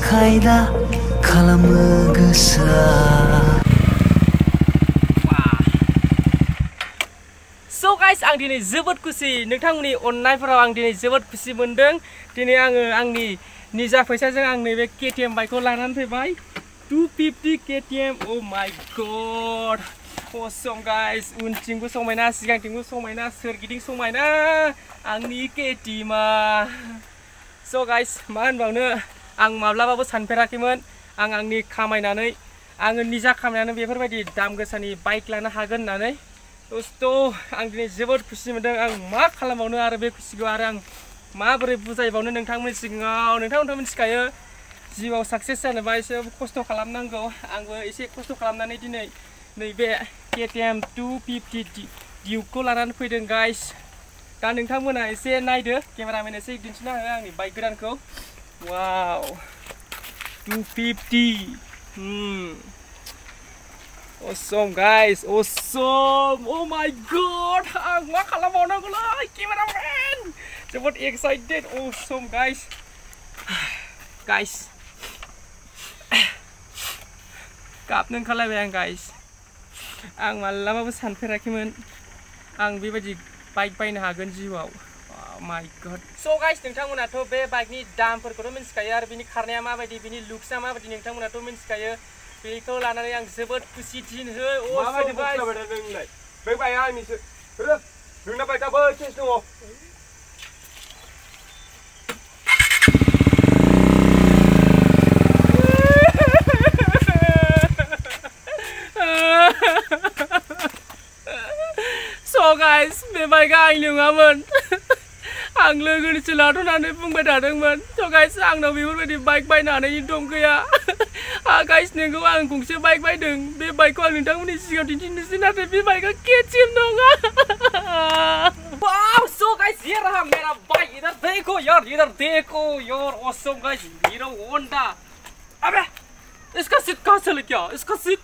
खायदा खालामो गोसोआ। So guys, आं दिनै जोबोद खुसि नोंथांमोननि अननायफोराव आं दिनै जोबोद खुसि मोनदों। दिनै आङो आंनि निजा फैसाजों आं नैबे KTM बाइकखौ लानानै फैबाय 250 KTM। Oh my god, awesome guys, उनथिंबो समायना सिगांथिंबो समायना सोरगिदिं समायना आंनि KTM-आ। So guys, मा होनबावनो, आं माब्लाबाबो सानफेराखैमोन आं आंनि खामायनानै आङो निजा खामायनानै बेफोरबायदि दाम गोसानि बाइक लानो हागोन होननानै। दोस्त आं दिनै जोबोद खुसि मोनदों। आं मा खालामबावनो आरो बे खुसिखौ आरो आं माबोरै बुजायबावनो नोंथांमोननि सिगाङाव। नोंथांमोनथ' मिथिखायो जिउआव साक्सेस जानोबा एसे खस्थ' खालामनांगौ। आंबो एसे खस्थ' खालामनानै दिनै नैबे KTM 250 डिउकखौ लानानै फैदों गाइस। दा नोंथांमोना एसे नायदो, केमेरामेन एसे दिन्थिना हो आंनि बाइक गोदानखौ। वाव 250 awesome guys, awesome. Oh my god, आं मा खालामबावनांगौलै केमेरामेन, जोबोद एक्साइटेड। awesome guys गाबनो ओंखारलायबाय आं गाइस। आं मालाबाबो सानफेराखैमोन आं बेबायदि बाइक बायनो हागोन जिउआव। oh my god। so guys, नोंथांमोनाथ' बे बाइकनि दामफोरखौथ' मिथिखायो आरो बिनि खारनाया माबायदि, बिनि लुक्सआ माबायदि नोंथांमोनाथ' मिथिखायो। बेखौ लानानै आं जोबोद खुसि दिनहो। माबायदि बुंलाबाय नोंलाय? बे बाइकआ आंनिसो। नोंना बाइकआ बै केस दङ। so guys, बे बाइकआ आंनि नङामोन। आं लोगोनिसो लाथ'नानै बुंबाय थादोंमोन। so guys, आंनाव बेफोरबायदि बाइक बायनो हानायनि दम गैया। गाइस, नोंगौ आं गंसे बाइक बायदों। बे बाइकखौ आं नोंथांमोननि सिगाङाव दिन्थिनोसै, नाथाय बे बाइकआ KTM नङा। wow, so guys, ये रहा मेरा बाइक। इधर देखो यार, इधर देखो यार, awesome guys, हीरो होंडा। अबे इसका सीट कहाँ से लेके आ? इसका सीट,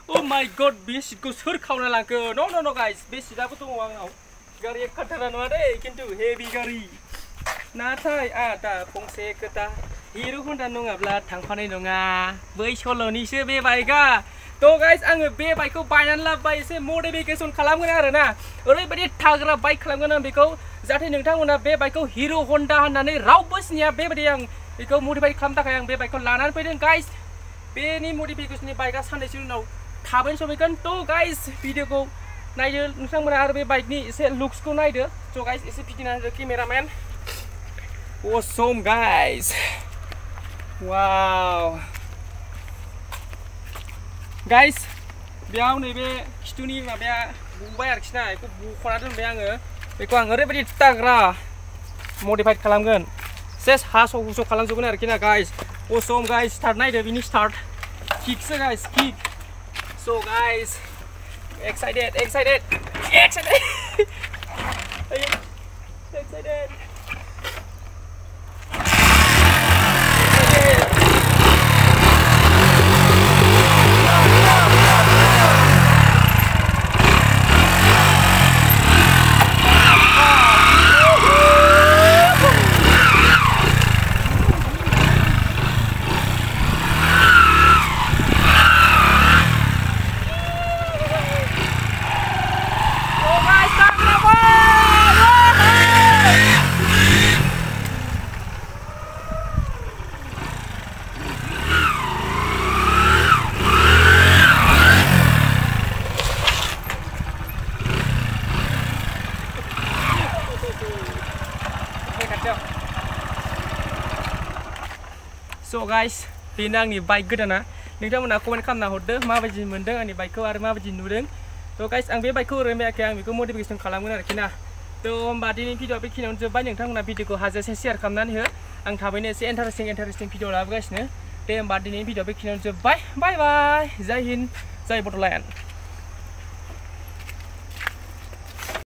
oh my god, बे सीटखौ सोर खावना लांखो? no guys, बे सीटआबो दङ आंनाव। गारिया खाथारा नङा दे, खिन्थु हेभि गारि। नाथाय दा फंसे खोथा, हिरो होन्डा नङाब्ला थांफानाय नङा बै सल'निसो बे बाइकआ। थ' गाइस, आङो बे बाइकखौ बायनानै लाबोबाय, एसे मडिफिकेसन खालामगोन आरोना। ओरैबायदि थाग्रा बाइक खालामगोन आं बेखौ, जाहाथे नोंथांमोना बे बाइकखौ हिरो होन्डा होननानै रावबो सिनाया। बेबायदि आं बेखौ मडिफाइ खालामनो थाखाय आं बे बाइकखौ लानानै फैदों गाइस। बेनि मडिफिकेसननि बाइकआ साननैसो उनाव थाबैनो सफैगोन। थ' गाइस, भिडिअखौ नायदो नोंथांमोना आरो बे बाइकनि एसे लुक्सखौ नायदो। थ' गाइस, एसे फिदिंना होदो cameramen. awesome guys, wow guys, बेयाव नैबे खिथुनि माबाया बुबाय आरोखि ना, बेखौ बुख'ना दोनबाय आङो। बेखौ आं ओरैबायदि टाग्रा मडिफाइड खालामगोन, सेस हास' हुस' खालामजोबगोन आरोखि ना गाइस। awesome guys, स्टार्ट नायदो, बिनि स्टार्ट किकसो guys, kick. so guys, excited excited so guys, बेनो आंनि बाइक गोदाना। नोंथांमोना कमेन्ट खालामना हरदो माबायदि मोनदों आंनि बाइकखौ आरो माबायदि नुदों। थ' गाइस, आं बे बाइकखौ ओरैनो बायाखै, आं बेखौ मडिफिकेसन खालामगोन आरोखि ना। थ' होमबा दिनैनि भिडिअआ बेखिनियावनो जोब्बाय। नोंथांमोना भिडिअखौ हाजासे शेयार खालामनानै हो। आं थाबैनो एसे इन्टारेस्टिं भिडिअ लाबोगासिनो। दे होमबा दिनैनि भिडिअआ बेखिनियावनो जोब्बाय। बाय बाय, जय हिन्द, जय बड'लेण्ड।